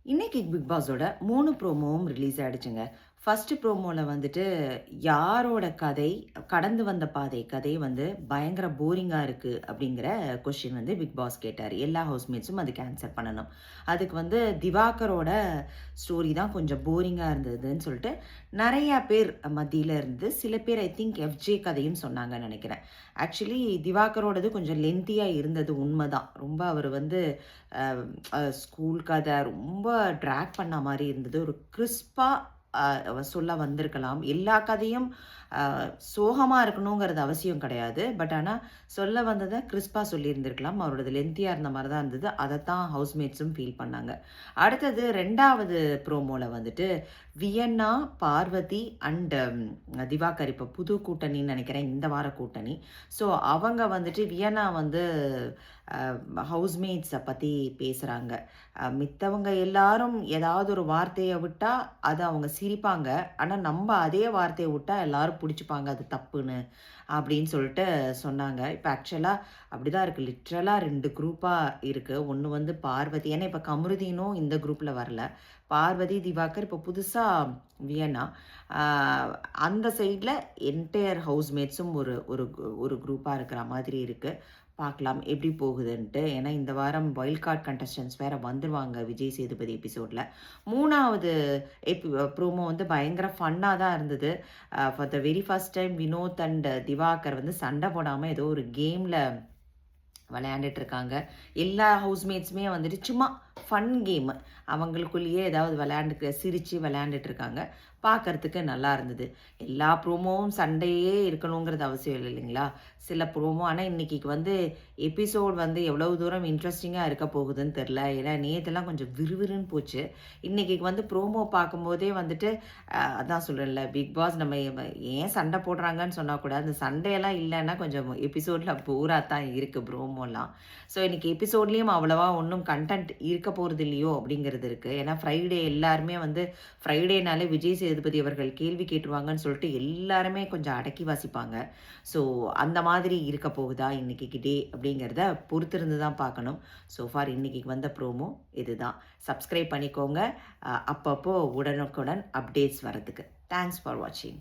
இன்னைக்கு big பாஸோட 3 ப்ரோமோவும் release ஆயிடுச்சுங்க. First ப்ரோமோல வந்துட்டு யாரோட கதை, கடந்து வந்த பாதை கதை வந்து பயங்கர போரிங்கா இருக்கு அப்படிங்கிற கொஸ்டின் வந்து பிக் பாஸ் கேட்டாரு. எல்லா ஹவுஸ்மேட்ஸும் அதுக்கு ஆன்சர் பண்ணணும். அதுக்கு வந்து திவாகரோட ஸ்டோரி தான் கொஞ்சம் போரிங்கா இருந்ததுன்னு சொல்லிட்டு நெறைய பேர் மத்தியில இருந்து சில பேர் ஐ திங்க் எஃப்ஜே கதையும் சொன்னாங்கன்னு நெனைக்கிறேன். ஆக்சுவலி திவாகரோடது கொஞ்சம் லென்த்தியா இருந்தது உண்மதான். ரொம்ப அவர் வந்து ஸ்கூல் கதை ரொம்ப ட்ராக் பண்ண மாரி இருந்தது. ஒரு கிறிஸ்பா சொல்ல வந்திருக்கலாம். எல்லா கதையும் சோகமா இருக்கணுங்கிறது அவசியம் கிடையாது. பட் ஆனா, சொல்ல வந்தத கிறிஸ்பா சொல்லியிருந்திருக்கலாம். அவரோடது லென்த்தியா இருந்த மாரி தான் இருந்தது. அதத்தான் ஹவுஸ்மேட்ஸும் ஃபீல் பண்ணாங்க. அடுத்தது 2வது ப்ரோமோல வந்துட்டு வியன்னா, பார்வதி அண்ட் திவாகர் இப்ப புது கூட்டணின்னு நெனைக்கிறேன். இந்த வார கூட்டணி. ஸோ அவங்க வந்துட்டு வியன்னா வந்து ஹவுஸ்மேட்ஸ பத்தி பேசுறாங்க. மித்தவங்க எல்லாரும் ஏதாவது ஒரு வார்த்தைய விட்டா, அத அவங்க சிரிப்பாங்க. ஆனா, நம்ப அதே வார்த்தைய விட்டா எல்லாரும் புடிச்சுப்பாங்க. அது தப்புன்னு. அப்படின்னு சொல்லிட்டு சொன்னாங்க. இப்ப ஆக்சுவலா அப்படிதான் இருக்கு. லிட்ரலா 2 குரூப்பா இருக்கு. ஒண்ணு வந்து பார்வதி ஏன்னா இப்ப கமருதீனும் இந்த குரூப்ல வரல. பார்வதி, திவாகர் இப்ப புதுசா வியன்னா. ஆ அந்த சைட்ல என்டையர் ஹவுஸ்மேட்ஸும் ஒரு ஒரு ஒரு குரூப்பா இருக்கிற மாதிரி இருக்கு. பார்க்கலாம் எப்படி போகுதுன்ட்டு. ஏன்னா இந்த வாரம் வைல்ட் கார்ட் கண்டஸ்டன்ட்ஸ் வேற வந்துருவாங்க விஜய் சேதுபதி எபிசோட்ல. 3வது ப்ரோமோ வந்து பயங்கர ஃபன்னா தான் இருந்தது. For the very first time Vinod and Divakar வந்து சண்டை போடாம ஏதோ ஒரு கேம்ல விளையாண்டுட்டு இருக்காங்க. எல்லா ஹவுஸ்மேட்ஸுமே வந்துட்டு சும்மா ஃபன் கேம். அவங்களுக்குள்ளேயே ஏதாவது சிரிச்சு விளையாண்டுட்டு இருக்காங்க. பார்க்கறதுக்கு நல்லா இருந்தது. எல்லா ப்ரோமோவும் சண்டையே இருக்கணுங்கிறது அவசியம் இல்லை இல்லைங்களா? சில ப்ரோமோ ஆனா இன்னைக்கு வந்து எபிசோட் வந்து எவ்வளவு தூரம் இன்ட்ரெஸ்டிங்கா இருக்க போகுதுன்னு தெரியல. ஏன்னா நேத்தெல்லாம் கொஞ்சம் விறுவிறுன்னு போச்சு. இன்னைக்கு வந்து ப்ரோமோ பார்க்கும்போதே வந்துட்டு அதான் சொல்றேன்ல பிக் பாஸ் நம்ம ஏன் சண்டை போடுறாங்கன்னு சொன்னா கூட, அந்த சண்டையெல்லாம் இல்லன்னா கொஞ்சம் எபிசோட்ல போரா தான் இருக்கு ப்ரோமோலாம். ஸோ இன்னைக்கு எபிசோட்லயும் அவ்வளவா ஒண்ணும் கன்டென்ட் இருக்க போறது இல்லையோ அப்படிங்கிறது இருக்கு. ஏன்னா ஃப்ரைடே எல்லாருமே வந்து ஃப்ரைடேனாலே விஜய் சேதுபதி அவர்கள் கேள்வி கேட்டுருவாங்கன்னு சொல்லிட்டு எல்லாருமே கொஞ்சம் அடக்கி வாசிப்பாங்க. ஸோ அந்த மாதிரி இருக்க போகுதா இன்னைக்கு டே அப்படிங்கிறத பொறுத்திருந்து தான் பார்க்கணும். ஸோ ஃபார் இன்னைக்கு வந்த ப்ரோமோ இதுதான். சப்ஸ்கிரைப் பண்ணிக்கோங்க. அப்பப்போ உடனுக்குடன் அப்டேட்ஸ் வரதுக்கு. தேங்க்ஸ் ஃபார் வாட்சிங்.